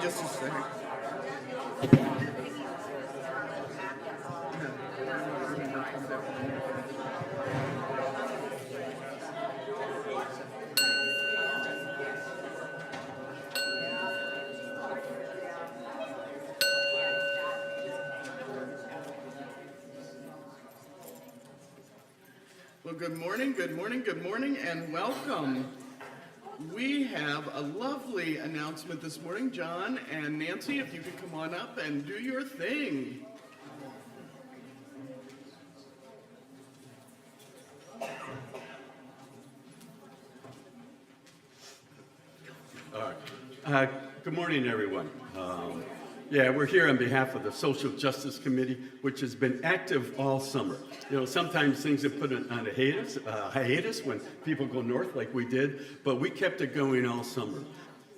just a second. Well, good morning, and welcome. We have a lovely announcement this morning. John and Nancy, if you could come on up and do your thing. All right. Good morning, everyone. We're here on behalf of the Social Justice Committee, which has been active all summer. You know, sometimes things are put on a hiatus when people go north like we did, but we kept it going all summer.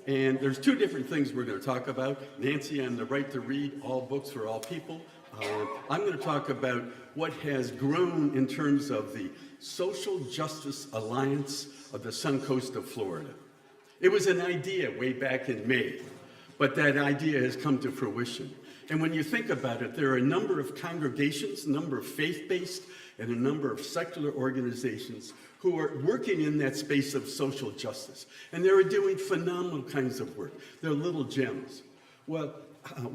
And there's two different things we're going to talk about. Nancy on the right to read, all books for all people. I'm going to talk about what has grown in terms of the Social Justice Alliance of the Suncoast of Florida. It was an idea way back in May, but that idea has come to fruition. And when you think about it, there are a number of congregations, a number of faith-based, and a number of secular organizations who are working in that space of social justice. And they're doing phenomenal kinds of work. They're little gems. Well,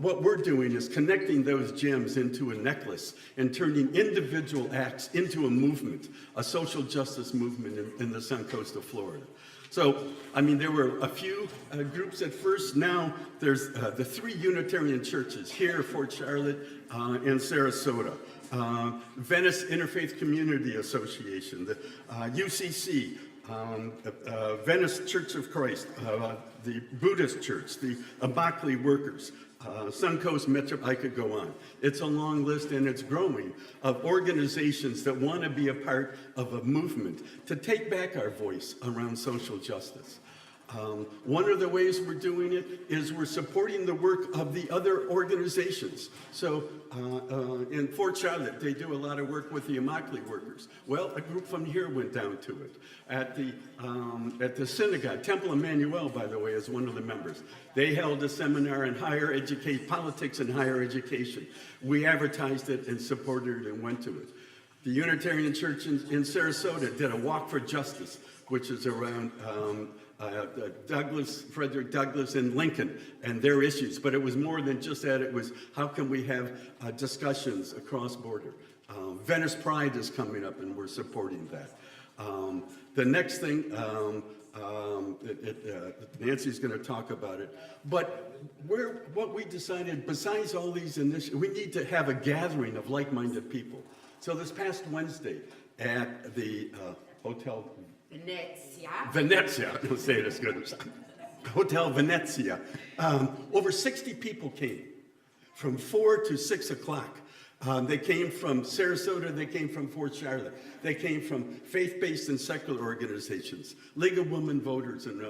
what we're doing is connecting those gems into a necklace and turning individual acts into a movement, a social justice movement in the Suncoast of Florida. So, I mean, there were a few groups at first. Now there's the three Unitarian churches here, Fort Charlotte and Sarasota. Venice Interfaith Community Association, the UCC, Venice Church of Christ, the Buddhist Church, the Abakli Workers, Suncoast Metro, I could go on. It's a long list, and it's growing, of organizations that want to be a part of a movement to take back our voice around social justice. One of the ways we're doing it is we're supporting the work of the other organizations. So in Fort Charlotte, they do a lot of work with the Immokalee workers. Well, a group from here went down to it. At the synagogue, Temple Emmanuel, by the way, is one of the members. They held a seminar on politics and higher education. We advertised it and supported it and went to it. The Unitarian Church in Sarasota did a Walk for Justice, which is around Frederick Douglass and Lincoln and their issues. But it was more than just that. It was how can we have discussions across border. Venice Pride is coming up, and we're supporting that. The next thing, Nancy's going to talk about it. But what we decided, besides all these initiatives, we need to have a gathering of like-minded people. So this past Wednesday at the Hotel Venezia, don't say it as good as Hotel Venezia. Over 60 people came from 4 to 6 o'clock. They came from Sarasota, they came from Fort Charlotte, they came from faith-based and secular organizations, League of Women Voters, and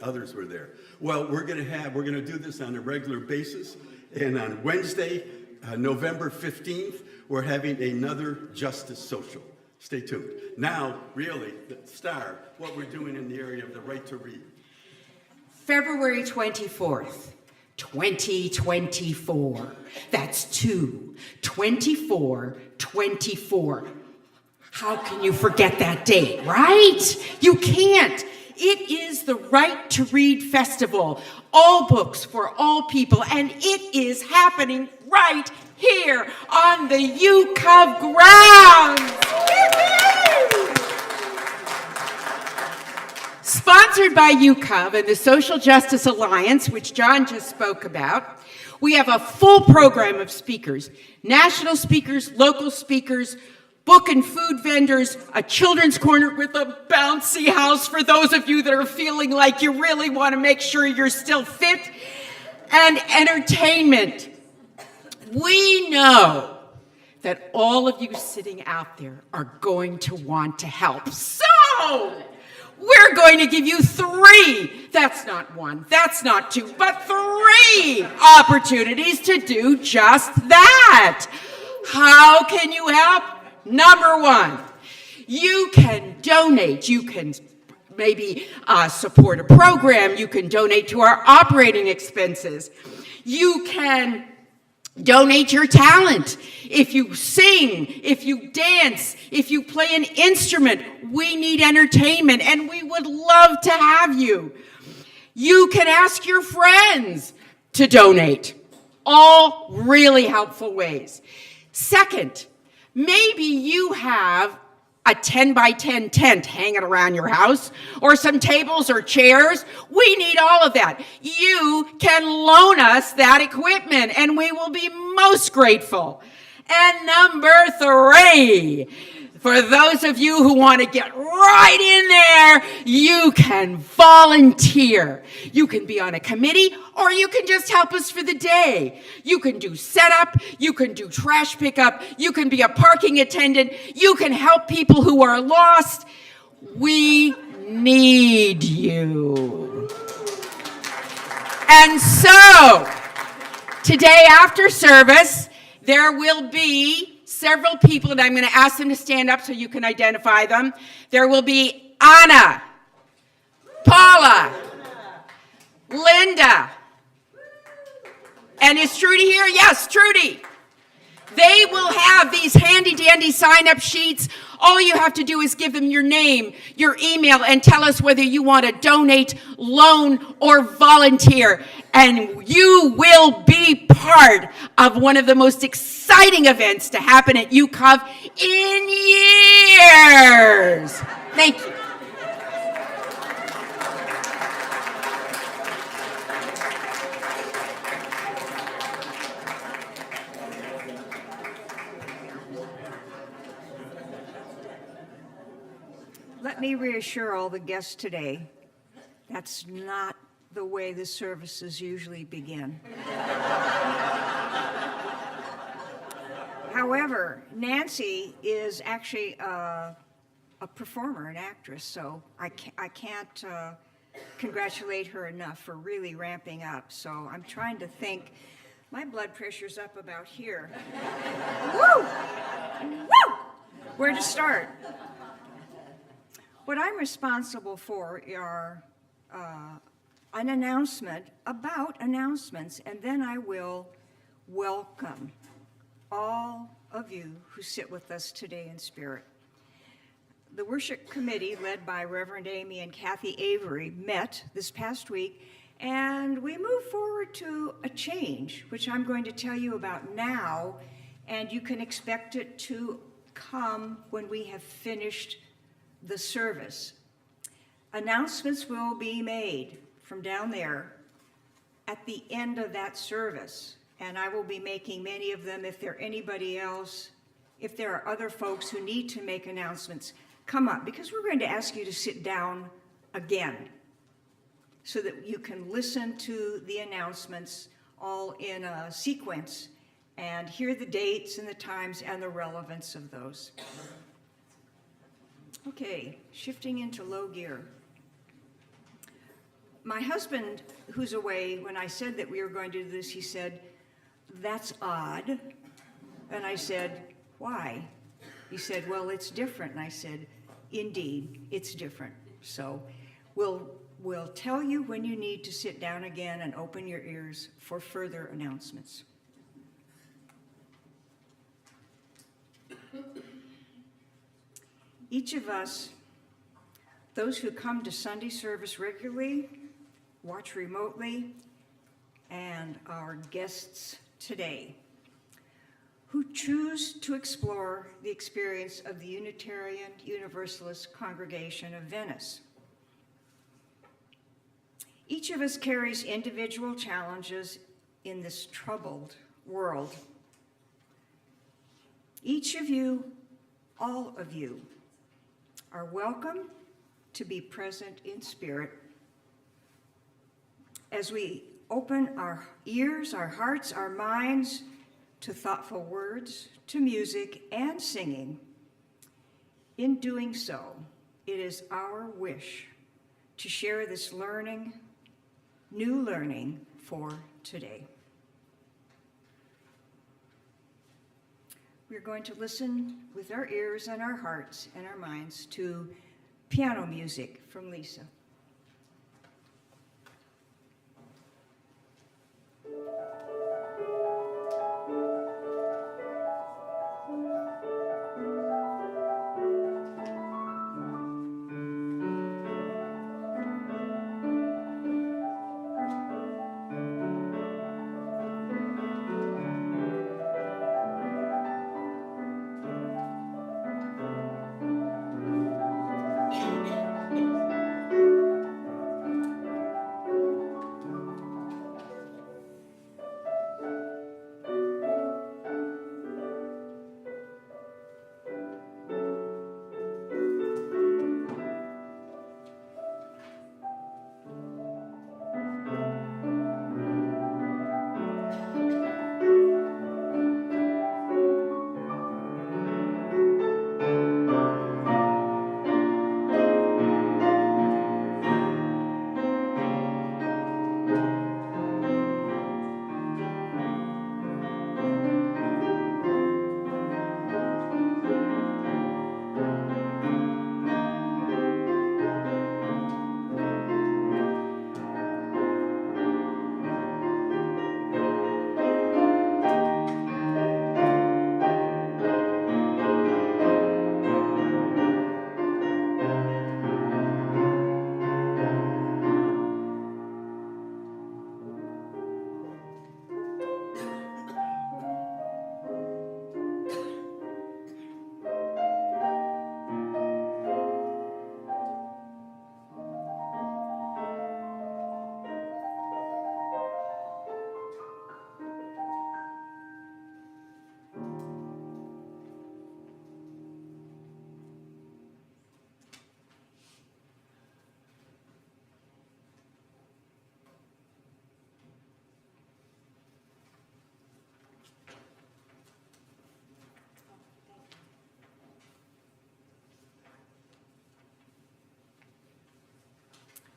others were there. Well, we're going to do this on a regular basis, and on Wednesday, November 15th, we're having another Justice Social. Stay tuned. Now, really, the star, what we're doing in the area of the right to read. February 24th, 2024. That's 2/24/24. How can you forget that date, right? You can't. It is the Right to Read Festival. All books for all people, and it is happening right here on the UCOV grounds. Sponsored by UCOV and the Social Justice Alliance, which John just spoke about, we have a full program of speakers, national speakers, local speakers, book and food vendors, a children's corner with a bouncy house for those of you that are feeling like you really want to make sure you're still fit, and entertainment. We know that all of you sitting out there are going to want to help. So, we're going to give you 3, that's not 1, that's not 2, but 3 opportunities to do just that. How can you help? Number 1, you can donate. You can maybe support a program. You can donate to our operating expenses. You can donate your talent. If you sing, if you dance, if you play an instrument, we need entertainment and we would love to have you. You can ask your friends to donate. All really helpful ways. Second, maybe you have a 10 by 10 tent hanging around your house, or some tables or chairs. We need all of that. You can loan us that equipment, and we will be most grateful. And number 3, for those of you who want to get right in there, you can volunteer. You can be on a committee, or you can just help us for the day. You can do setup, you can do trash pickup, you can be a parking attendant, you can help people who are lost. We need you. And so, today after service, there will be several people, and I'm going to ask them to stand up so you can identify them. There will be Anna, Paula, Linda, and is Trudy here? Yes, Trudy. They will have these handy-dandy sign-up sheets. All you have to do is give them your name, your email, and tell us whether you want to donate, loan, or volunteer. And you will be part of one of the most exciting events to happen at UCOV in years. Thank you. Let me reassure all the guests today, that's not the way the services usually begin. However, Nancy is actually a performer, an actress, so I can't congratulate her enough for really ramping up. So I'm trying to think. My blood pressure's up about here. Woo! Woo! Where to start? What I'm responsible for are an announcement about announcements, and then I will welcome all of you who sit with us today in spirit. The worship committee, led by Reverend Amy and Kathy Avery, met this past week, and we moved forward to a change, which I'm going to tell you about now, and you can expect it to come when we have finished the service. Announcements will be made from down there at the end of that service, and I will be making many of them. If there are other folks who need to make announcements, come up, because we're going to ask you to sit down again so that you can listen to the announcements all in a sequence and hear the dates and the times and the relevance of those. Okay, shifting into low gear. My husband, who's away, when I said that we were going to do this, he said, "That's odd." And I said, "Why?" He said, "Well, it's different." And I said, "Indeed, it's different." So we'll tell you when you need to sit down again and open your ears for further announcements. Each of us, those who come to Sunday service regularly, watch remotely, and our guests today, who choose to explore the experience of the Unitarian Universalist congregation of Venice. Each of us carries individual challenges in this troubled world. Each of you, all of you, are welcome to be present in spirit as we open our ears, our hearts, our minds to thoughtful words, to music and singing. In doing so, it is our wish to share this learning, new learning for today. We're going to listen with our ears and our hearts and our minds to piano music from Lisa.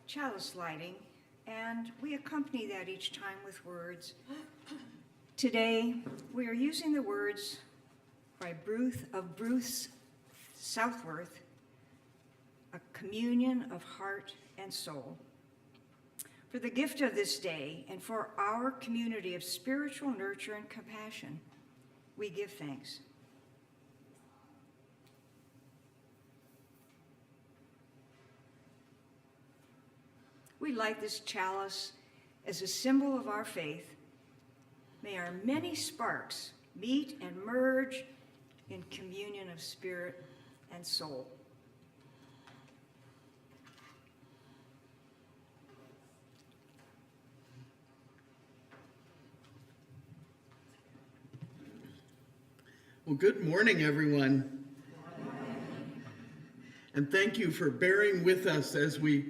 Chalice lighting, and we accompany that each time with words. Today, we are using the words by Bruce Southworth, A Communion of Heart and Soul. For the gift of this day and for our community of spiritual nurture and compassion, we give thanks. We light this chalice as a symbol of our faith. May our many sparks meet and merge in communion of spirit and soul. Well, good morning, everyone. And thank you for bearing with us as we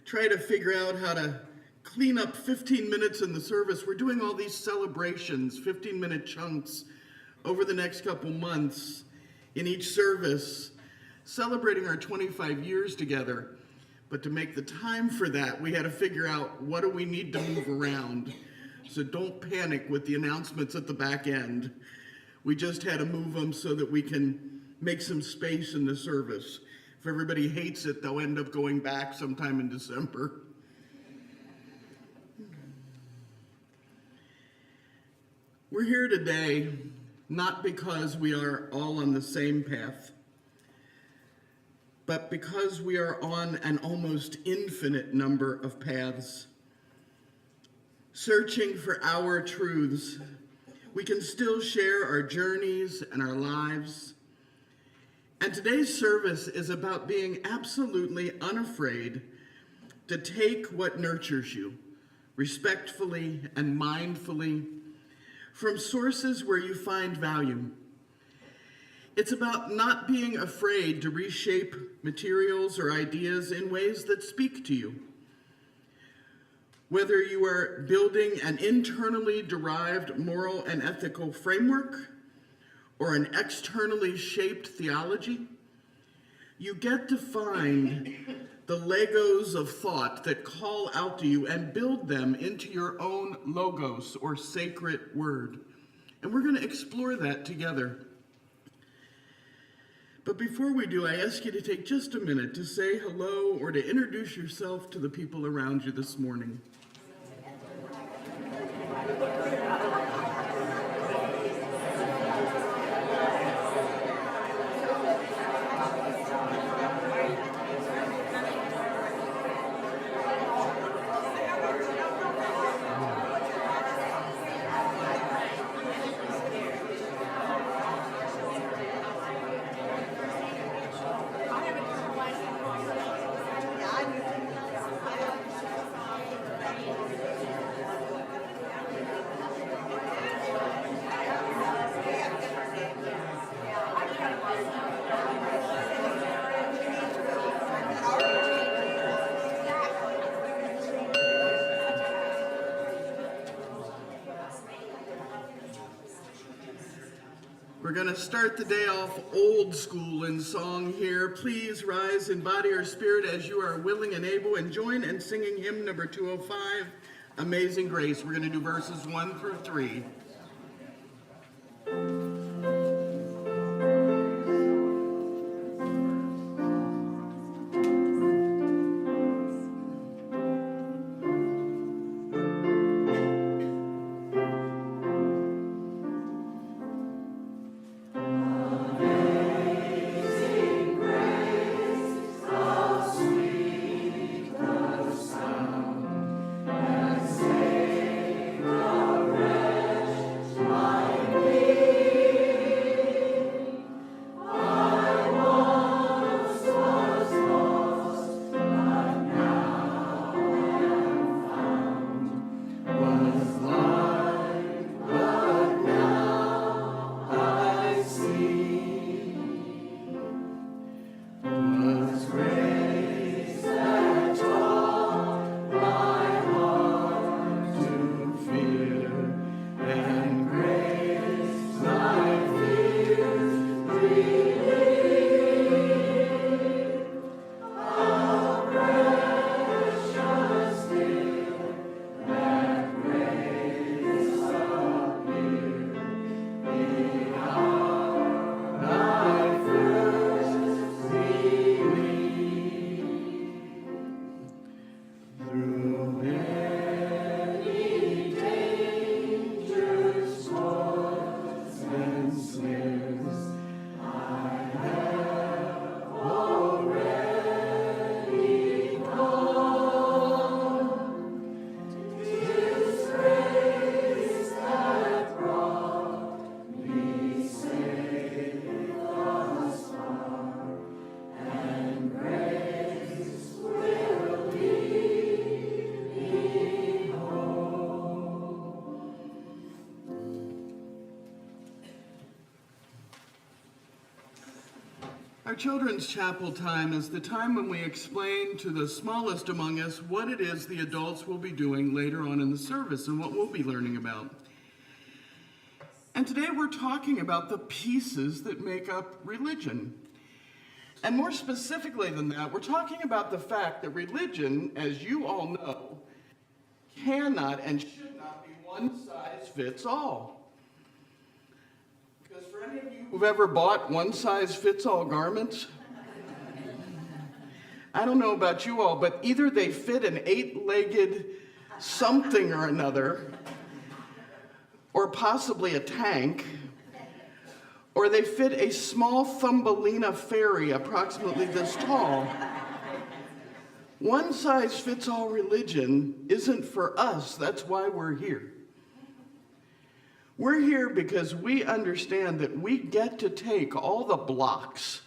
try to figure out how to clean up 15 minutes in the service. We're doing all these celebrations, 15-minute chunks over the next couple months in each service, celebrating our 25 years together. But to make the time for that, we had to figure out what do we need to move around. So don't panic with the announcements at the back end. We just had to move them so that we can make some space in the service. If everybody hates it, they'll end up going back sometime in December. We're here today not because we are all on the same path, but because we are on an almost infinite number of paths. Searching for our truths, we can still share our journeys and our lives. And today's service is about being absolutely unafraid to take what nurtures you, respectfully and mindfully, from sources where you find value. It's about not being afraid to reshape materials or ideas in ways that speak to you. Whether you are building an internally derived moral and ethical framework, or an externally shaped theology, you get to find the Legos of thought that call out to you and build them into your own logos or sacred word. And we're going to explore that together. But before we do, I ask you to take just a minute to say hello or to introduce yourself to the people around you this morning. We're going to start the day off old school in song here. Please rise in body or spirit as you are willing and able, and join in singing hymn number 205, Amazing Grace. We're going to do verses 1 through 3. Our children's chapel time is the time when we explain to the smallest among us what it is the adults will be doing later on in the service and what we'll be learning about. And today we're talking about the pieces that make up religion. And more specifically than that, we're talking about the fact that religion, as you all know, cannot and should not be one size fits all. Because for any of you who've ever bought one-size-fits-all garments, I don't know about you all, but either they fit an 8-legged something or another, or possibly a tank, or they fit a small Thumbelina fairy approximately this tall. One-size-fits-all religion isn't for us. That's why we're here. We're here because we understand that we get to take all the blocks,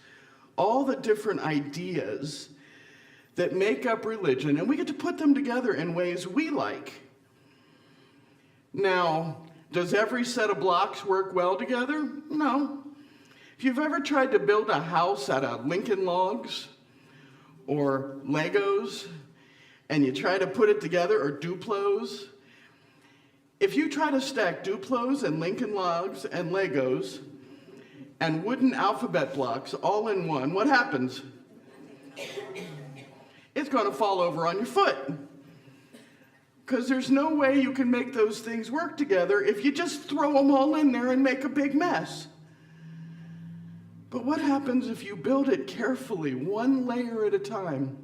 all the different ideas that make up religion, and we get to put them together in ways we like. Now, does every set of blocks work well together? No. If you've ever tried to build a house out of Lincoln logs or Legos, and you try to put it together, or Duplos, if you try to stack Duplos and Lincoln logs and Legos and wooden alphabet blocks all in one, what happens? It's going to fall over on your foot. Because there's no way you can make those things work together if you just throw them all in there and make a big mess. But what happens if you build it carefully, one layer at a time,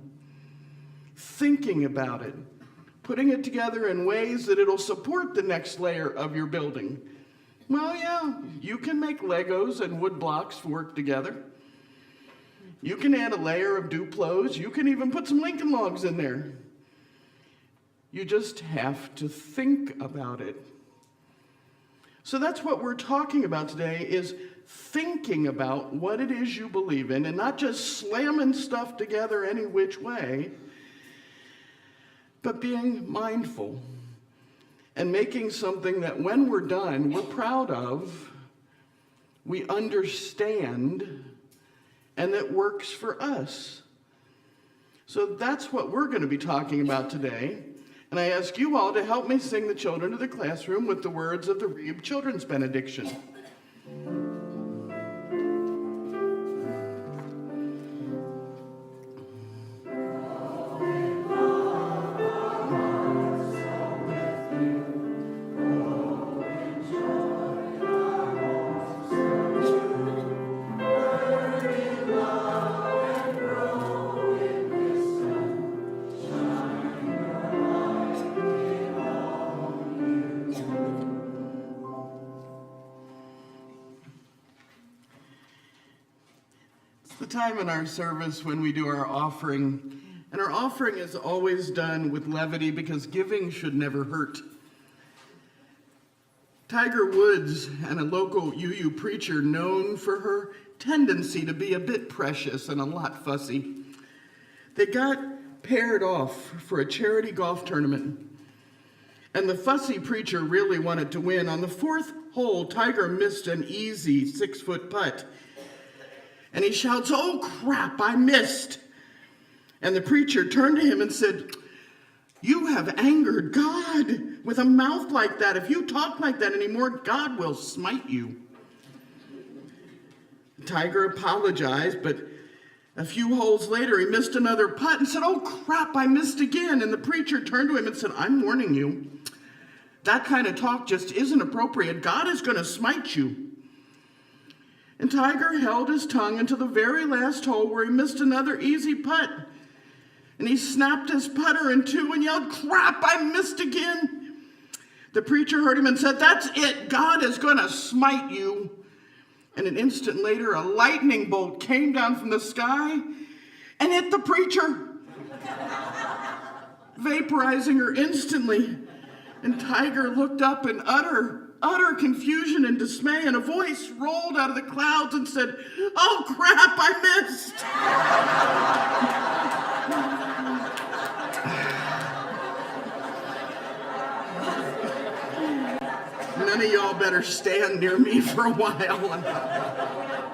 thinking about it, putting it together in ways that it'll support the next layer of your building? Well, yeah, you can make Legos and wood blocks work together. You can add a layer of Duplos. You can even put some Lincoln Logs in there. You just have to think about it. So that's what we're talking about today, is thinking about what it is you believe in, and not just slamming stuff together any which way, but being mindful and making something that when we're done, we're proud of, we understand, and that works for us. So that's what we're going to be talking about today. And I ask you all to help me sing the children of the classroom with the words of the Reeb Children's Benediction. The time in our service when we do our offering, and our offering is always done with levity because giving should never hurt. Tiger Woods, and a local UU preacher known for her tendency to be a bit precious and a lot fussy, they got paired off for a charity golf tournament. And the fussy preacher really wanted to win. On the fourth hole, Tiger missed an easy 6-foot putt. And he shouts, "Oh crap, I missed." And the preacher turned to him and said, "You have angered God with a mouth like that. If you talk like that anymore, God will smite you." Tiger apologized, but a few holes later, he missed another putt and said, "Oh crap, I missed again." And the preacher turned to him and said, "I'm warning you. That kind of talk just isn't appropriate. God is going to smite you." And Tiger held his tongue until the very last hole where he missed another easy putt. And he snapped his putter in two and yelled, "Crap, I missed again." The preacher heard him and said, "That's it. God is going to smite you." And an instant later, a lightning bolt came down from the sky and hit the preacher, vaporizing her instantly. And Tiger looked up in utter confusion and dismay, and a voice rolled out of the clouds and said, "Oh crap, I missed." None of y'all better stand near me for a while,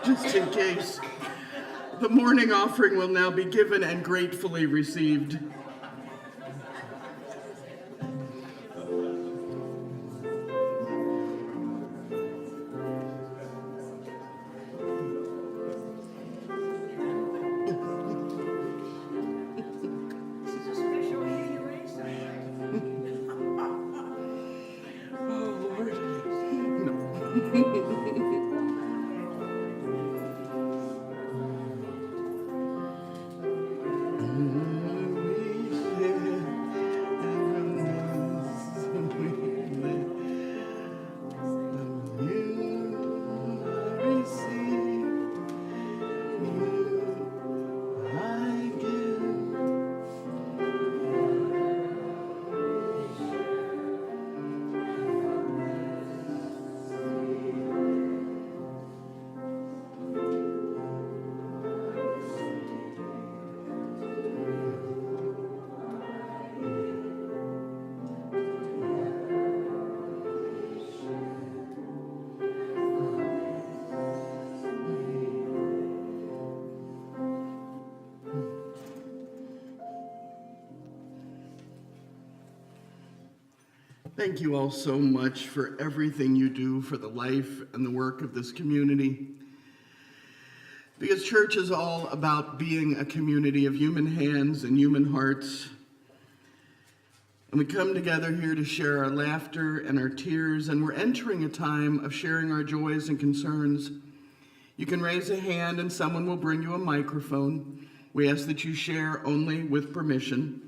just in case. The morning offering will now be given and gratefully received. Thank you all so much for everything you do for the life and the work of this community. Because church is all about being a community of human hands and human hearts. And we come together here to share our laughter and our tears, and we're entering a time of sharing our joys and concerns. You can raise a hand and someone will bring you a microphone. We ask that you share only with permission.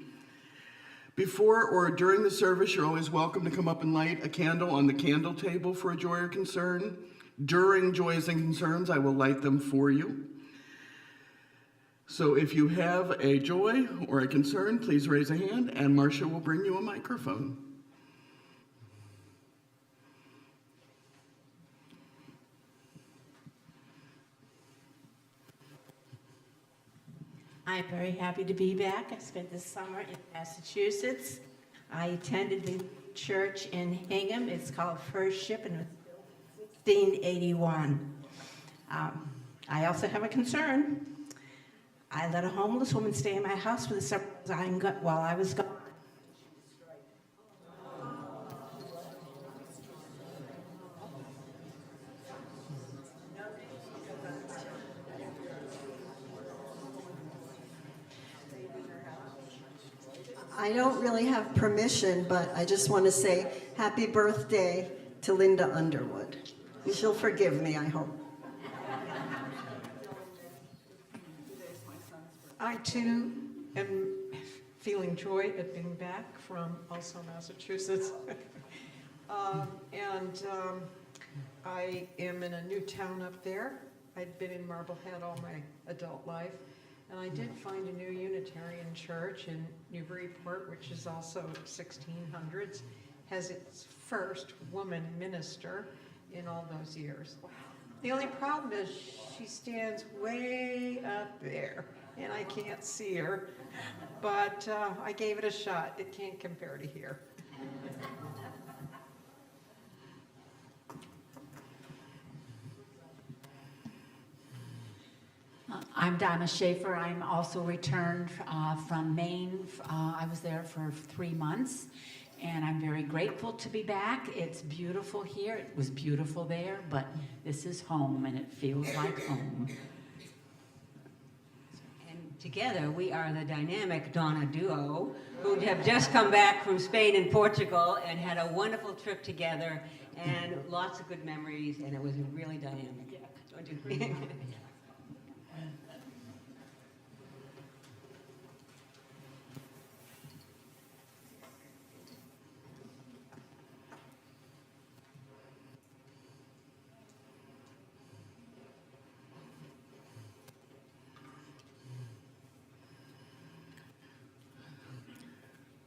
Before or during the service, you're always welcome to come up and light a candle on the candle table for a joy or concern. During joys and concerns, I will light them for you. So if you have a joy or a concern, please raise a hand and Marcia will bring you a microphone. I'm very happy to be back. I spent this summer in Massachusetts. I attended the church in Hingham. It's called First Ship and it was built in 1681. I also have a concern. I let a homeless woman stay in my house for the summer while I was gone. I don't really have permission, but I just want to say happy birthday to Linda Underwood. She'll forgive me, I hope. I too am feeling joy at being back from also Massachusetts. I am in a new town up there. I'd been in Marblehead all my adult life. And I did find a new Unitarian church in Newburyport, which is also 1600s, has its first woman minister in all those years. The only problem is she stands way up there, and I can't see her, but I gave it a shot. It can't compare to here. I'm Donna Schaefer. I'm also returned from Maine. I was there for 3 months, and I'm very grateful to be back. It's beautiful here. It was beautiful there, but this is home, and it feels like home. And together, we are the dynamic Donna duo who have just come back from Spain and Portugal and had a wonderful trip together and lots of good memories, and it was really dynamic. Don't you agree?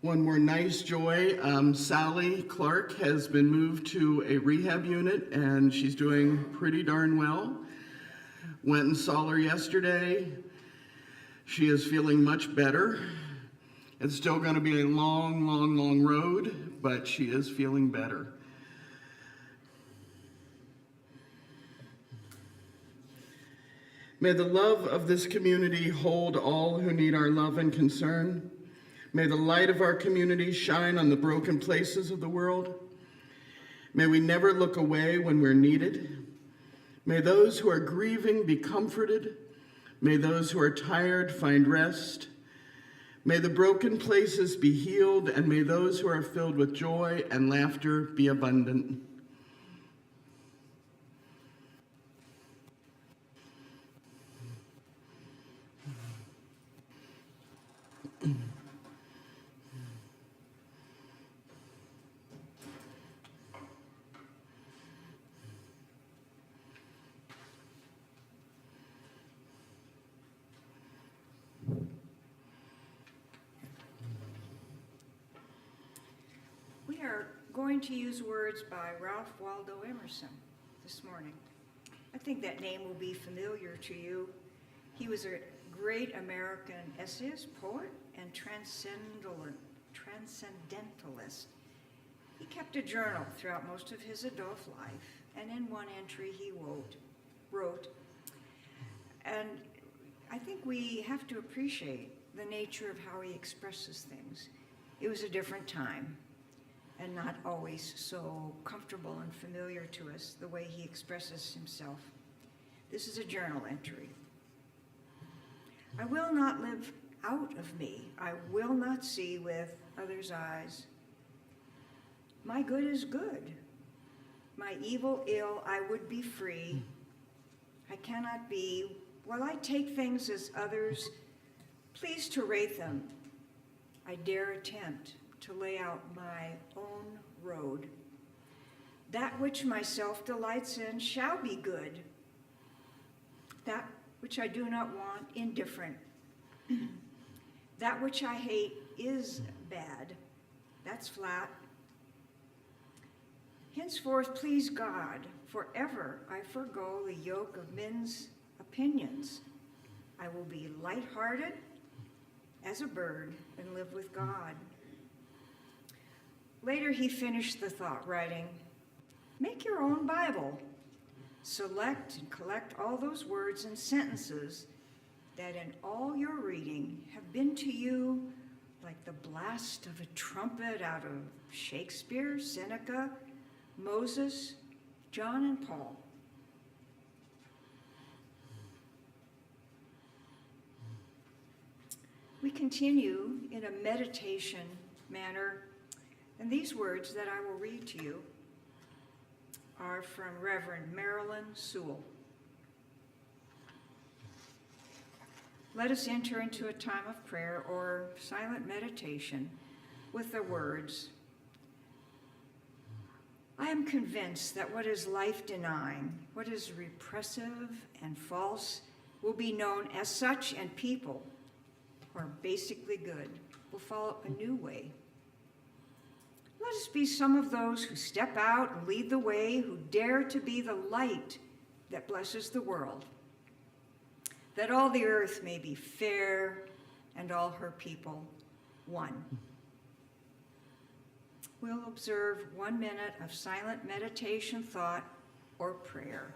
One more nice joy, Sally Clark has been moved to a rehab unit and she's doing pretty darn well. Went and saw her yesterday. She is feeling much better. It's still going to be a long, long, long road, but she is feeling better. May the love of this community hold all who need our love and concern. May the light of our community shine on the broken places of the world. May we never look away when we're needed. May those who are grieving be comforted. May those who are tired find rest. May the broken places be healed, and may those who are filled with joy and laughter be abundant. We are going to use words by Ralph Waldo Emerson this morning. I think that name will be familiar to you. He was a great American essayist, poet, and transcendentalist. He kept a journal throughout most of his adult life, and in one entry he wrote, and I think we have to appreciate the nature of how he expresses things. It was a different time, and not always so comfortable and familiar to us the way he expresses himself. This is a journal entry. I will not live out of me. I will not see with others' eyes. My good is good. My evil ill, I would be free. I cannot be, while I take things as others please to rate them, I dare attempt to lay out my own road. That which myself delights in shall be good. That which I do not want, indifferent. That which I hate is bad. That's flat. Henceforth, please God, forever I forego the yoke of men's opinions. I will be light-hearted as a bird and live with God. Later, he finished the thought, writing, make your own Bible. Select and collect all those words and sentences that in all your reading have been to you like the blast of a trumpet out of Shakespeare, Seneca, Moses, John, and Paul. We continue in a meditation manner, and these words that I will read to you are from Reverend Marilyn Sewell. Let us enter into a time of prayer or silent meditation with the words, I am convinced that what is life-denying, what is repressive and false, will be known as such, and people who are basically good will follow a new way. Let us be some of those who step out and lead the way, who dare to be the light that blesses the world, that all the earth may be fair and all her people one. We'll observe 1 minute of silent meditation, thought, or prayer.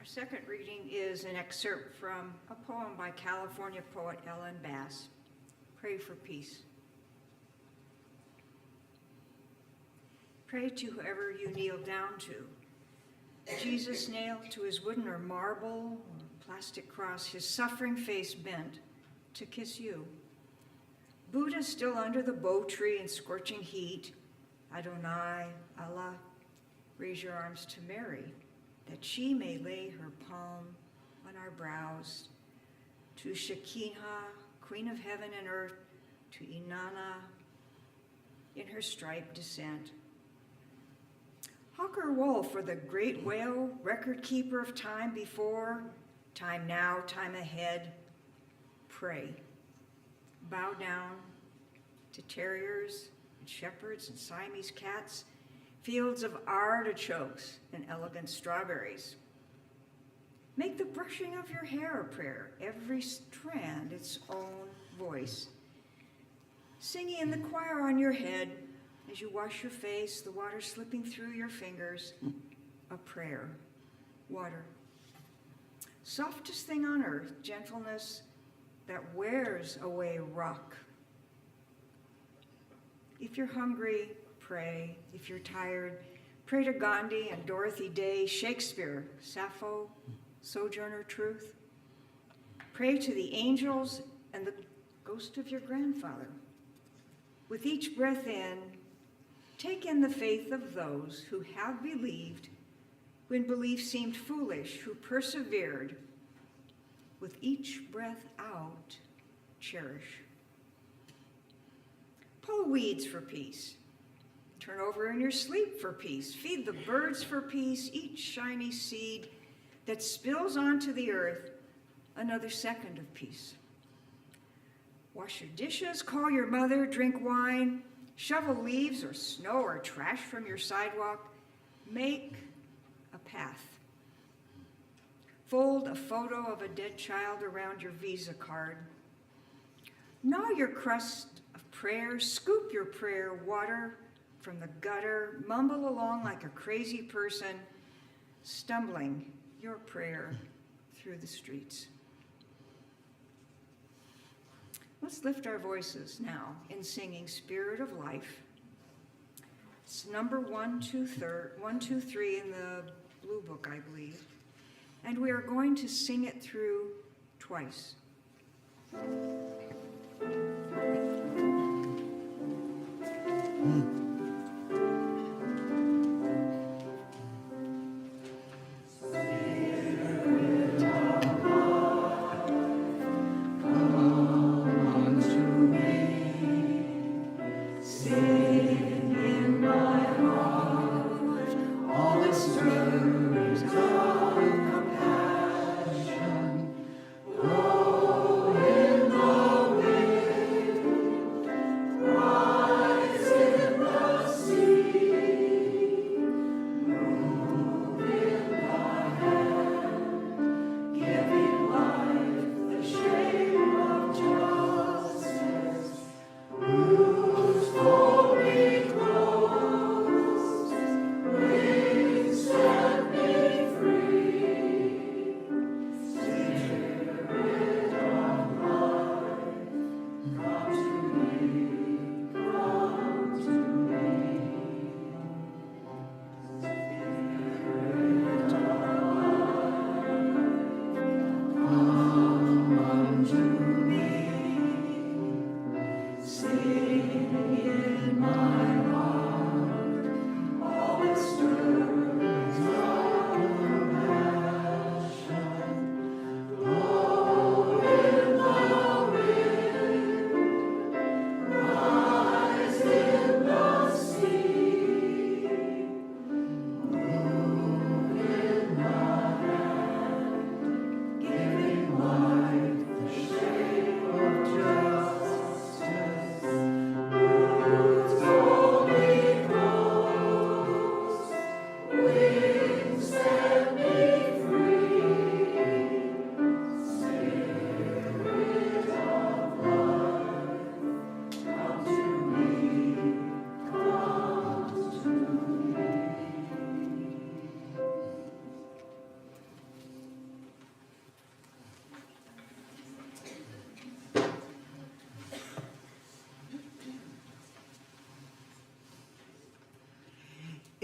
second reading is an excerpt from a poem by California poet Ellen Bass. Pray for peace. Pray to whoever you kneel down to. Jesus nailed to his wooden or marble or plastic cross, his suffering face bent to kiss you. Buddha still under the bow tree in scorching heat. Adonai, Allah, raise your arms to Mary, that she may lay her palm on our brows. To Shekinah, Queen of heaven and earth, to Inanna, in her striped descent. Hawk or wolf, or the great whale, record keeper of time before, time now, time ahead, pray. Bow down to terriers and shepherds and Siamese cats, fields of artichokes and elegant strawberries. Make the brushing of your hair a prayer, every strand its own voice. Singing in the choir on your head, as you wash your face, the water slipping through your fingers, a prayer. Water. Softest thing on earth, gentleness that wears away rock. If you're hungry, pray. If you're tired, pray to Gandhi and Dorothy Day, Shakespeare, Sappho, Sojourner Truth. Pray to the angels and the ghost of your grandfather. With each breath in, take in the faith of those who have believed when belief seemed foolish, who persevered. With each breath out, cherish. Pull weeds for peace. Turn over in your sleep for peace. Feed the birds for peace, each shiny seed that spills onto the earth, another second of peace. Wash your dishes, call your mother, drink wine, shovel leaves or snow or trash from your sidewalk. Make a path. Fold a photo of a dead child around your Visa card. Gnaw your crust of prayer, scoop your prayer water from the gutter, mumble along like a crazy person, stumbling your prayer through the streets. Let's lift our voices now in singing Spirit of Life. It's number 123 in the Blue Book, I believe. And we are going to sing it through twice. Rise in the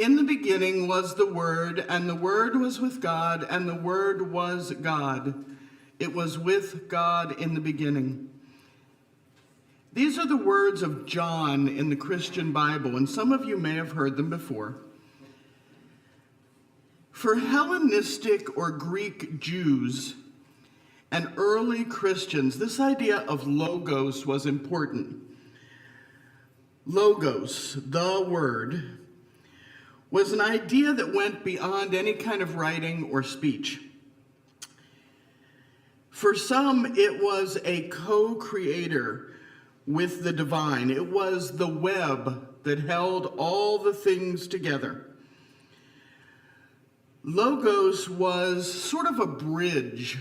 In the beginning was the Word, and the Word was with God, and the Word was God. It was with God in the beginning. These are the words of John in the Christian Bible, and some of you may have heard them before. For Hellenistic or Greek Jews and early Christians, this idea of logos was important. Logos, the word, was an idea that went beyond any kind of writing or speech. For some, it was a co-creator with the divine. It was the web that held all the things together. Logos was sort of a bridge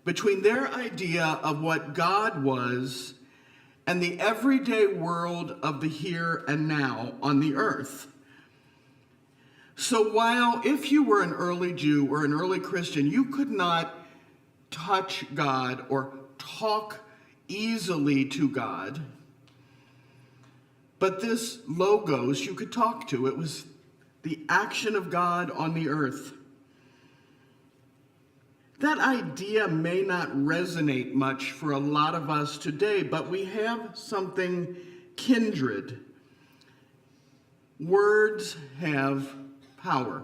between their idea of what God was and the everyday world of the here and now on the earth. So while if you were an early Jew or an early Christian, you could not touch God or talk easily to God, but this logos you could talk to. It was the action of God on the earth. That idea may not resonate much for a lot of us today, but we have something kindred. Words have power.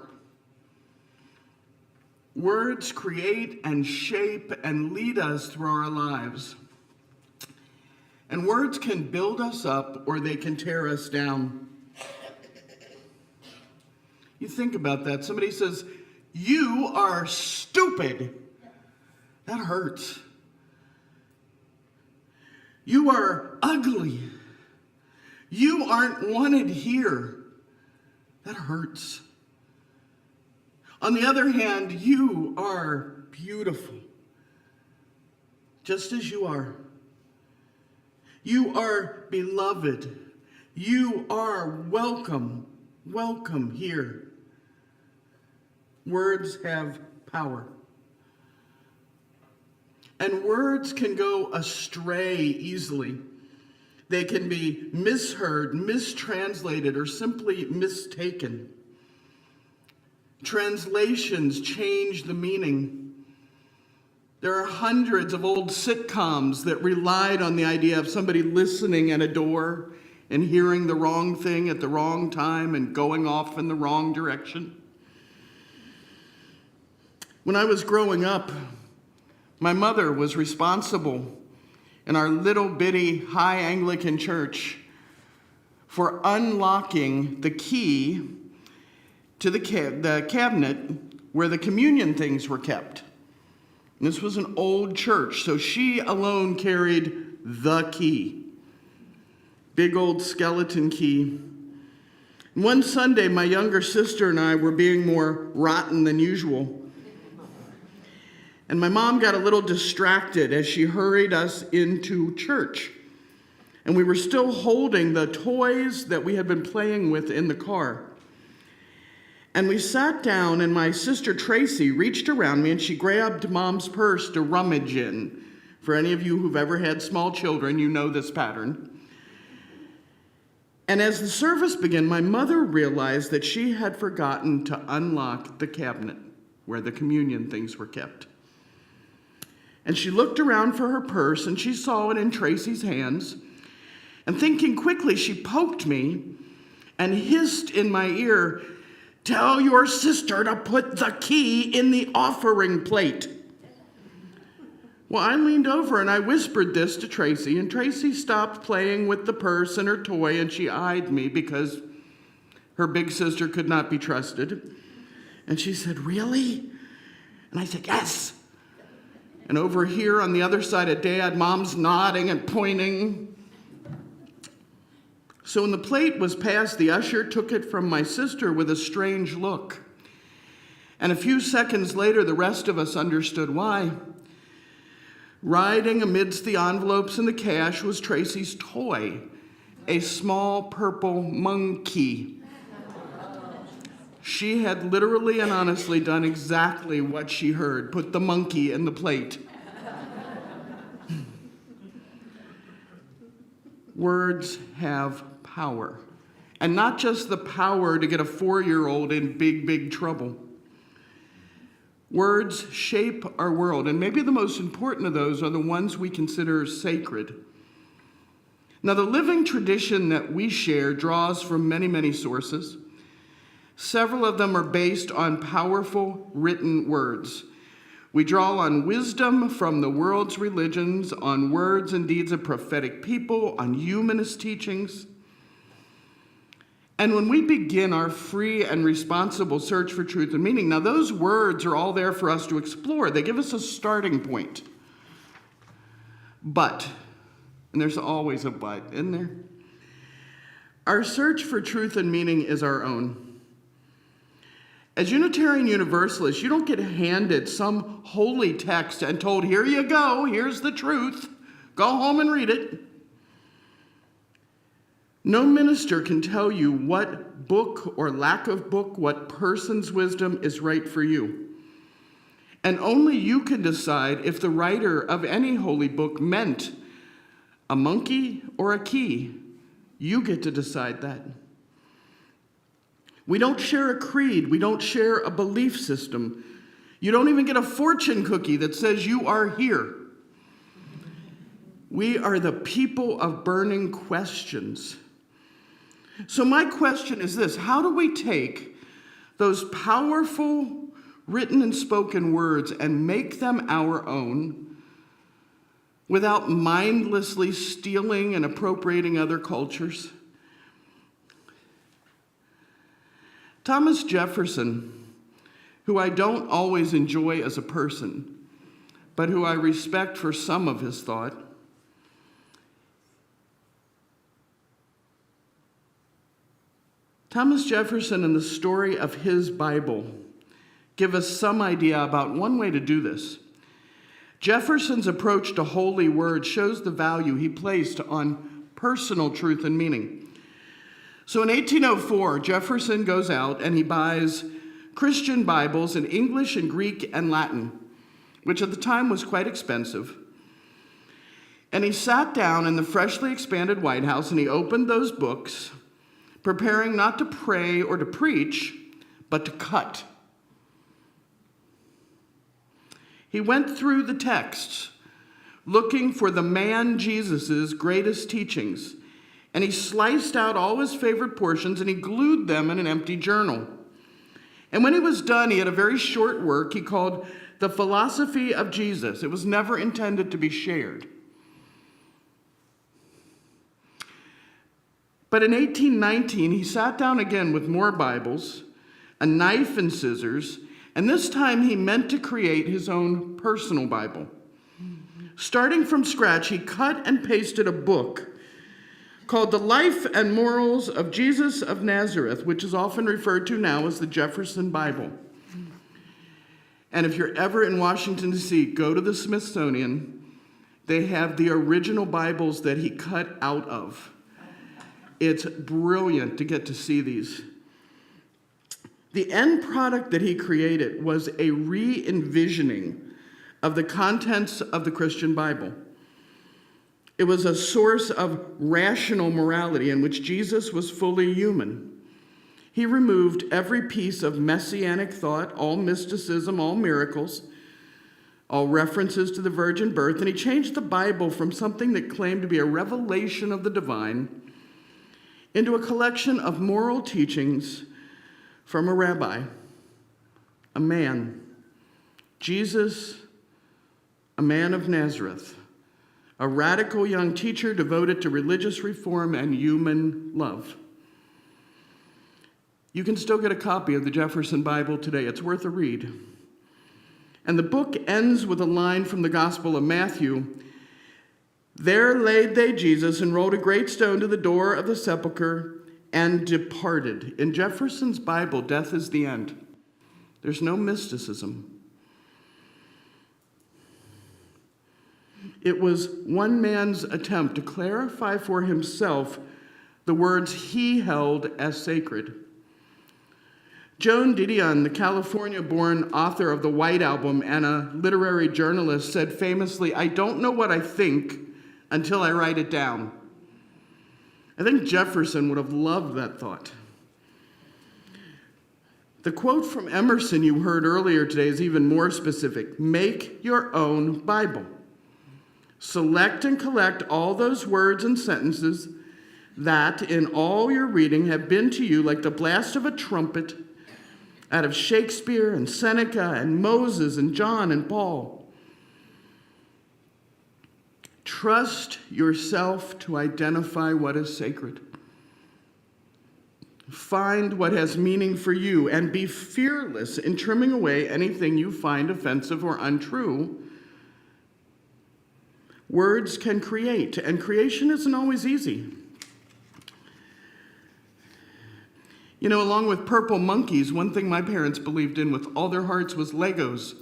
Words create and shape and lead us through our lives. And words can build us up or they can tear us down. You think about that. Somebody says, "You are stupid." That hurts. "You are ugly. You aren't wanted here." That hurts. On the other hand, "You are beautiful, just as you are. You are beloved. You are welcome. Welcome here." Words have power. And words can go astray easily. They can be misheard, mistranslated, or simply mistaken. Translations change the meaning. There are hundreds of old sitcoms that relied on the idea of somebody listening at a door and hearing the wrong thing at the wrong time and going off in the wrong direction. When I was growing up, my mother was responsible in our little bitty high Anglican church for unlocking the key to the cabinet where the communion things were kept. And this was an old church, so she alone carried the key. Big old skeleton key. And one Sunday, my younger sister and I were being more rotten than usual. And my mom got a little distracted as she hurried us into church. And we were still holding the toys that we had been playing with in the car. And we sat down, and my sister Tracy reached around me and she grabbed Mom's purse to rummage in. For any of you who've ever had small children, you know this pattern. And as the service began, my mother realized that she had forgotten to unlock the cabinet where the communion things were kept. And she looked around for her purse, and she saw it in Tracy's hands. And thinking quickly, she poked me and hissed in my ear, "Tell your sister to put the key in the offering plate." Well, I leaned over and I whispered this to Tracy, and Tracy stopped playing with the purse and her toy, and she eyed me because her big sister could not be trusted. And she said, "Really?" And I said, "Yes." And over here on the other side of Dad, Mom's nodding and pointing. So when the plate was passed, the usher took it from my sister with a strange look. And a few seconds later, the rest of us understood why. Riding amidst the envelopes and the cash was Tracy's toy, a small purple monkey. She had literally and honestly done exactly what she heard, put the monkey in the plate. Words have power. and not just the power to get a 4-year-old in big, big trouble. Words shape our world, and maybe the most important of those are the ones we consider sacred. Now, the living tradition that we share draws from many, many sources. Several of them are based on powerful written words. We draw on wisdom from the world's religions, on words and deeds of prophetic people, on humanist teachings. And when we begin our free and responsible search for truth and meaning, now those words are all there for us to explore. They give us a starting point. But, and there's always a but, isn't there? Our search for truth and meaning is our own. As Unitarian Universalists, you don't get handed some holy text and told, here you go, here's the truth, go home and read it. No minister can tell you what book or lack of book, what person's wisdom is right for you. And only you can decide if the writer of any holy book meant a monkey or a key. You get to decide that. We don't share a creed. We don't share a belief system. You don't even get a fortune cookie that says you are here. We are the people of burning questions. So my question is this: how do we take those powerful written and spoken words and make them our own without mindlessly stealing and appropriating other cultures? Thomas Jefferson, who I don't always enjoy as a person, but who I respect for some of his thought, Thomas Jefferson and the story of his Bible give us some idea about one way to do this. Jefferson's approach to holy words shows the value he placed on personal truth and meaning. So in 1804, Jefferson goes out and he buys Christian Bibles in English and Greek and Latin, which at the time was quite expensive. And he sat down in the freshly expanded White House and he opened those books, preparing not to pray or to preach, but to cut. He went through the texts, looking for the man Jesus' greatest teachings, and he sliced out all his favorite portions and he glued them in an empty journal. And when he was done, he had a very short work he called The Philosophy of Jesus. It was never intended to be shared. But in 1819, he sat down again with more Bibles, a knife and scissors, and this time he meant to create his own personal Bible. Starting from scratch, he cut and pasted a book called The Life and Morals of Jesus of Nazareth, which is often referred to now as the Jefferson Bible. And if you're ever in Washington, D.C., go to the Smithsonian. They have the original Bibles that he cut out of. It's brilliant to get to see these. The end product that he created was a re-envisioning of the contents of the Christian Bible. It was a source of rational morality in which Jesus was fully human. He removed every piece of messianic thought, all mysticism, all miracles, all references to the virgin birth, and he changed the Bible from something that claimed to be a revelation of the divine into a collection of moral teachings from a rabbi, a man, Jesus, a man of Nazareth, a radical young teacher devoted to religious reform and human love. You can still get a copy of the Jefferson Bible today. It's worth a read. And the book ends with a line from the Gospel of Matthew. There laid they Jesus and rolled a great stone to the door of the sepulchre and departed. In Jefferson's Bible, death is the end. There's no mysticism. It was one man's attempt to clarify for himself the words he held as sacred. Joan Didion, the California-born author of the White Album and a literary journalist, said famously, "I don't know what I think until I write it down." I think Jefferson would have loved that thought. The quote from Emerson you heard earlier today is even more specific. Make your own Bible. Select and collect all those words and sentences that, in all your reading, have been to you like the blast of a trumpet out of Shakespeare and Seneca and Moses and John and Paul. Trust yourself to identify what is sacred. Find what has meaning for you and be fearless in trimming away anything you find offensive or untrue. Words can create, and creation isn't always easy. You know, along with purple monkeys, one thing my parents believed in with all their hearts was Legos.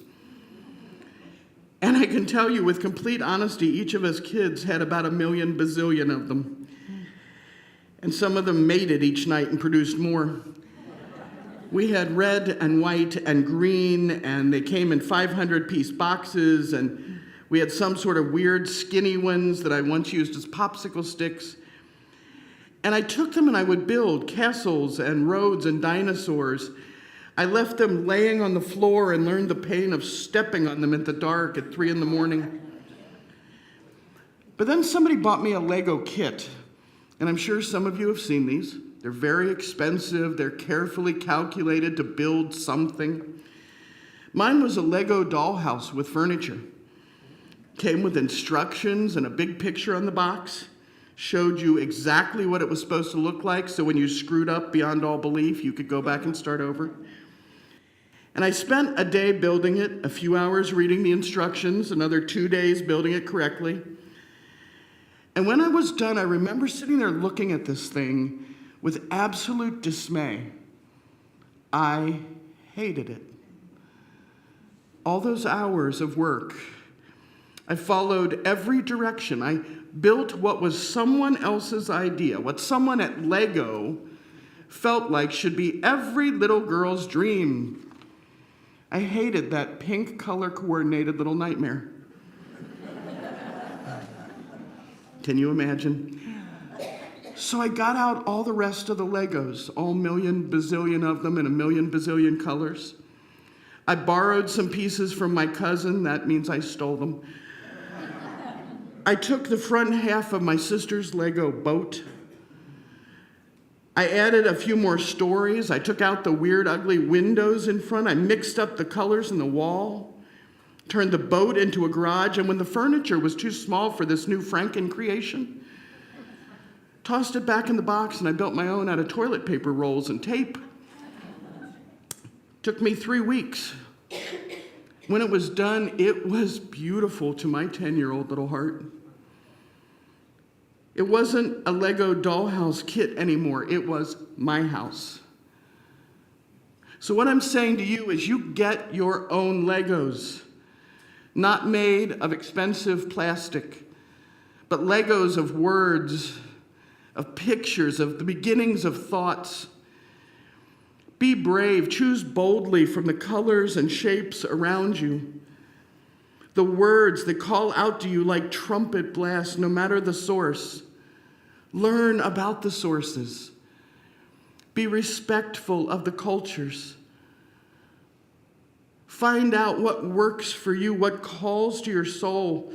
And I can tell you with complete honesty, each of us kids had about 1 million bazillion of them. And some of them mated each night and produced more. We had red and white and green, and they came in 500-piece boxes, and we had some sort of weird skinny ones that I once used as popsicle sticks. And I took them and I would build castles and roads and dinosaurs. I left them laying on the floor and learned the pain of stepping on them at the dark at 3 a.m. But then somebody bought me a Lego kit, and I'm sure some of you have seen these. They're very expensive. They're carefully calculated to build something. Mine was a Lego dollhouse with furniture. Came with instructions and a big picture on the box. Showed you exactly what it was supposed to look like, so when you screwed up beyond all belief, you could go back and start over. And I spent a day building it, a few hours reading the instructions, another 2 days building it correctly. And when I was done, I remember sitting there looking at this thing with absolute dismay. I hated it. All those hours of work, I followed every direction. I built what was someone else's idea, what someone at Lego felt like should be every little girl's dream. I hated that pink color-coordinated little nightmare. Can you imagine? So I got out all the rest of the Legos, all 1 million bazillion of them in 1 million bazillion colors. I borrowed some pieces from my cousin. That means I stole them. I took the front half of my sister's Lego boat. I added a few more stories. I took out the weird, ugly windows in front. I mixed up the colors in the wall, turned the boat into a garage, and when the furniture was too small for this new Franken creation, tossed it back in the box, and I built my own out of toilet paper rolls and tape. Took me 3 weeks. When it was done, it was beautiful to my 10-year-old little heart. It wasn't a Lego dollhouse kit anymore. It was my house. So what I'm saying to you is you get your own Legos, not made of expensive plastic, but Legos of words, of pictures, of the beginnings of thoughts. Be brave. Choose boldly from the colors and shapes around you. The words that call out to you like trumpet blasts, no matter the source. Learn about the sources. Be respectful of the cultures. Find out what works for you, what calls to your soul.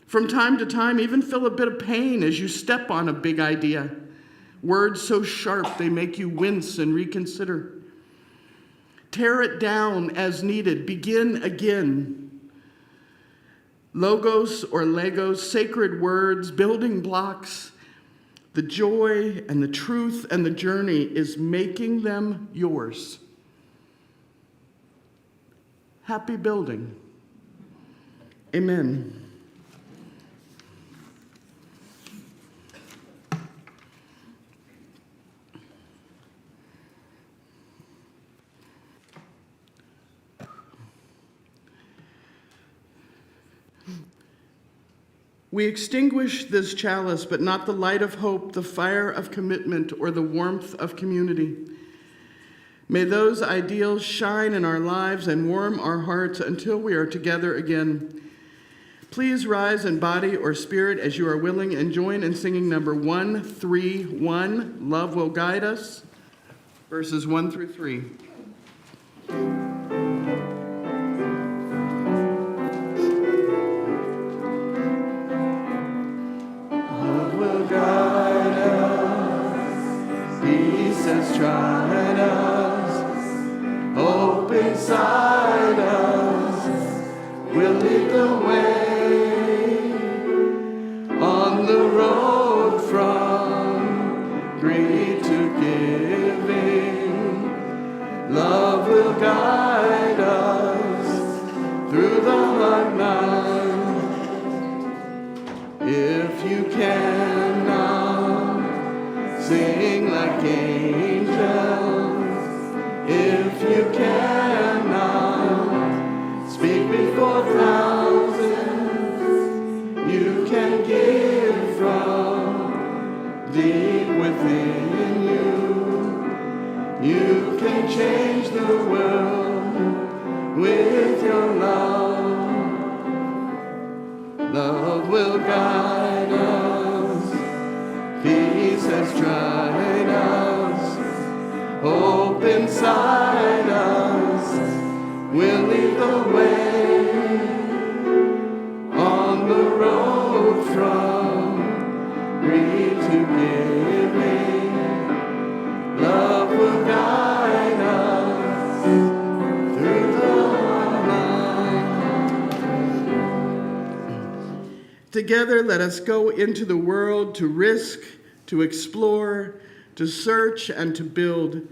From time to time, even feel a bit of pain as you step on a big idea. Words so sharp they make you wince and reconsider. Tear it down as needed. Begin again. Logos or Legos, sacred words, building blocks. The joy and the truth and the journey is making them yours. Happy building. Amen. We extinguish this chalice, but not the light of hope, the fire of commitment, or the warmth of community. May those ideals shine in our lives and warm our hearts until we are together again. Please rise in body or spirit as you are willing and join in singing number 131, Love Will Guide Us, verses 1 through 3. Love will guide us, peace has tried us, hope inside us will lead the way. On the road from greed to giving, love will guide us through the hard night. If you cannot sing like angels, if you cannot speak before thousands, you can give from deep within you. You can change the world with your love. Love will guide us. Peace has tried us. Hope inside us will lead the way. On the road from greed to giving, love will guide us through the night. Together, let us go into the world to risk, to explore, to search, and to build.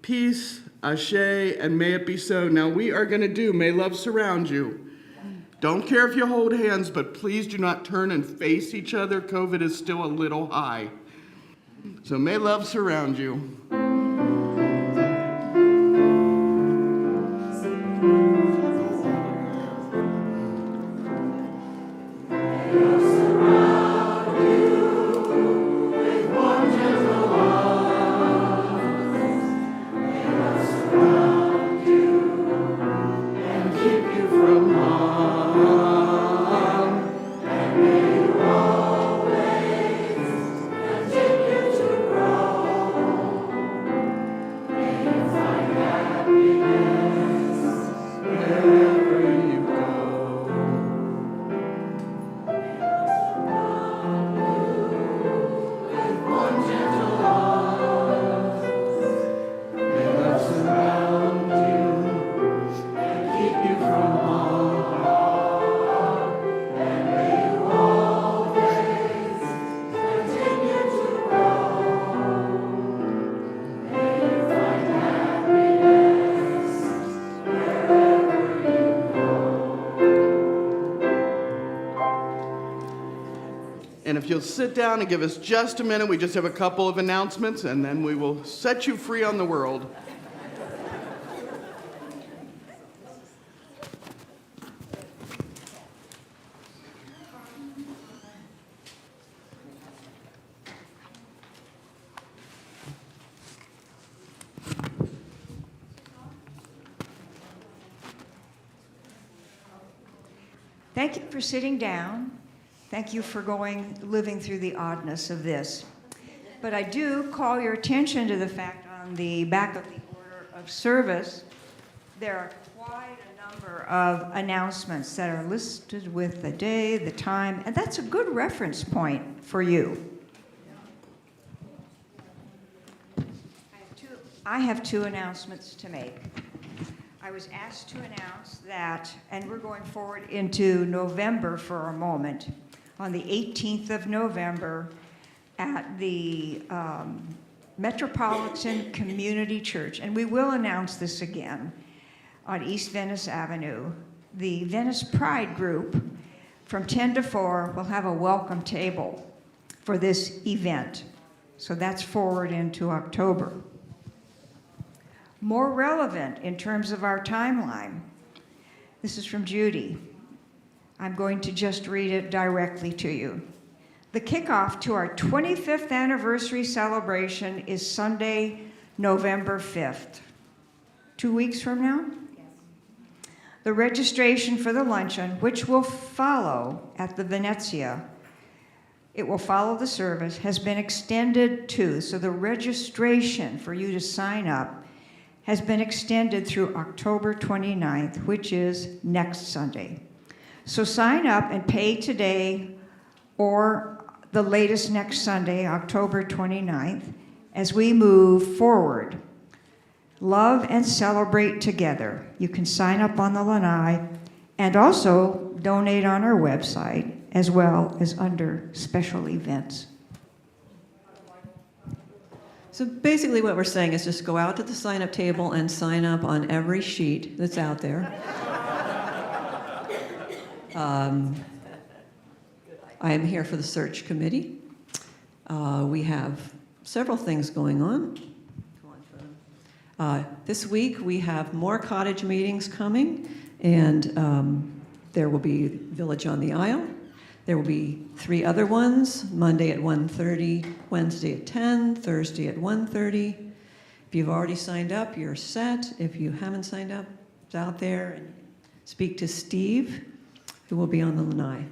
Peace, ashe, and may it be so. Now we are going to do May Love Surround You. Don't care if you hold hands, but please do not turn and face each other. COVID is still a little high. So may love surround you. And if you'll sit down and give us just a minute, we just have a couple of announcements, and then we will set you free on the world. Thank you for sitting down. Thank you for living through the oddness of this. But I do call your attention to the fact on the back of the order of service, there are quite a number of announcements that are listed with the day, the time, and that's a good reference point for you. I have two announcements to make. I was asked to announce that, and we're going forward into November for a moment, on the 18th of November at the Metropolitan Community Church, and we will announce this again, on East Venice Avenue. The Venice Pride Group from 10 to 4 will have a welcome table for this event. So that's forward into October. More relevant in terms of our timeline, this is from Judy. I'm going to just read it directly to you. The kickoff to our 25th anniversary celebration is Sunday, November 5th. 2 weeks from now? Yes. the registration for the luncheon, which will follow at the Venezia, it will follow the service, has been extended to, so the registration for you to sign up has been extended through October 29th, which is next Sunday. So sign up and pay today or the latest next Sunday, October 29th, as we move forward. Love and celebrate together. You can sign up on the lanai and also donate on our website, as well as under special events. So basically what we're saying is just go out to the sign-up table and sign up on every sheet that's out there. I am here for the search committee. We have several things going on. This week we have more cottage meetings coming, and there will be Village on the Isle. There will be 3 other ones, Monday at 1:30, Wednesday at 10, Thursday at 1:30. If you've already signed up, you're set. If you haven't signed up, it's out there. And speak to Steve, who will be on the lanai.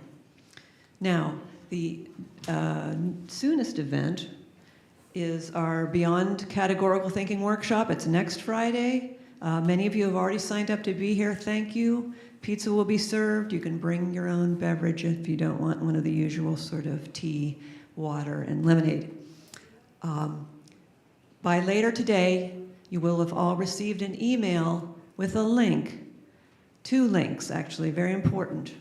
Now, the soonest event is our Beyond Categorical Thinking workshop. It's next Friday. Many of you have already signed up to be here. Thank you. Pizza will be served. You can bring your own beverage if you don't want one of the usual sort of tea, water, and lemonade. By later today, you will have all received an email with a link. 2 links, actually, very important.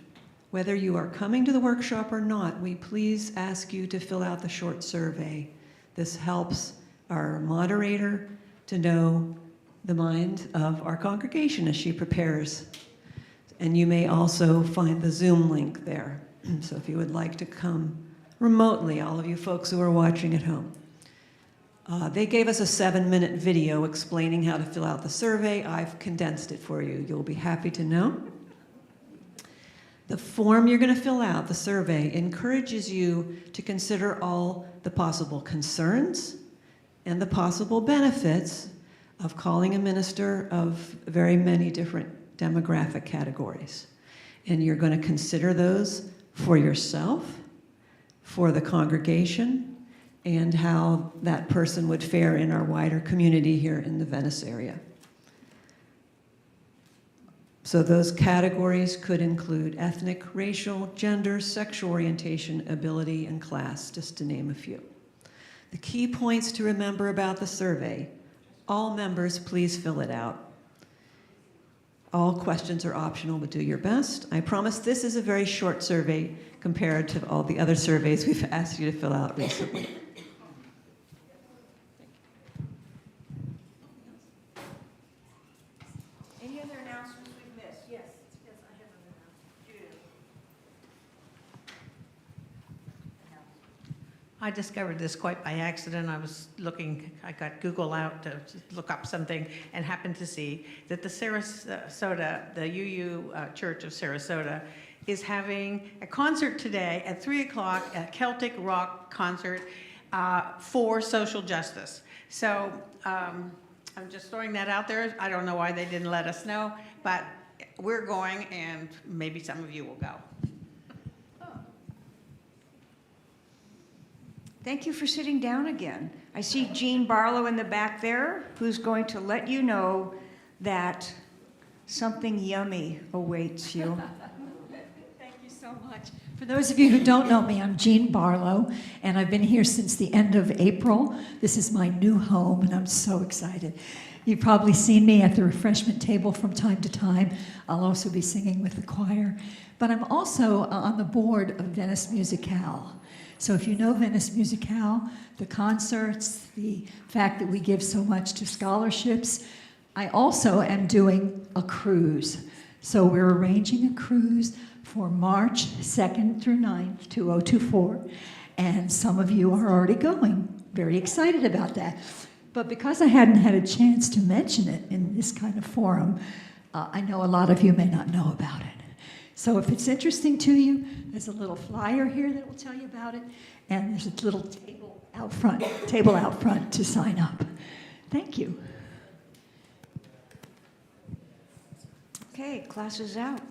Whether you are coming to the workshop or not, we please ask you to fill out the short survey. This helps our moderator to know the mind of our congregation as she prepares. And you may also find the Zoom link there. So if you would like to come remotely, all of you folks who are watching at home. They gave us a 7-minute video explaining how to fill out the survey. I've condensed it for you. You'll be happy to know. The form you're going to fill out, the survey, encourages you to consider all the possible concerns and the possible benefits of calling a minister of very many different demographic categories. And you're going to consider those for yourself, for the congregation, and how that person would fare in our wider community here in the Venice area. So those categories could include ethnic, racial, gender, sexual orientation, ability, and class, just to name a few. The key points to remember about the survey: all members, please fill it out. All questions are optional, but do your best. I promise this is a very short survey compared to all the other surveys we've asked you to fill out recently. Any other announcements we've missed? Yes, I have an announcement. I discovered this quite by accident. I got Google out to look up something and happened to see that the Sarasota, the UU Church of Sarasota, is having a concert today at 3 o'clock, a Celtic rock concert for social justice. So I'm just throwing that out there. I don't know why they didn't let us know, but we're going, and maybe some of you will go. Thank you for sitting down again. I see Jean Barlow in the back there, who's going to let you know that something yummy awaits you. Thank you so much. For those of you who don't know me, I'm Jean Barlow, and I've been here since the end of April. This is my new home, and I'm so excited. You've probably seen me at the refreshment table from time to time. I'll also be singing with the choir. But I'm also on the board of Venice Musicale. So if you know Venice Musicale, the concerts, the fact that we give so much to scholarships, I also am doing a cruise. So we're arranging a cruise for March 2nd through 9th, 2024. And some of you are already going. Very excited about that. But because I hadn't had a chance to mention it in this kind of forum, I know a lot of you may not know about it. So if it's interesting to you, there's a little flyer here that will tell you about it, and there's a little table out front to sign up. Thank you. Okay, class is out.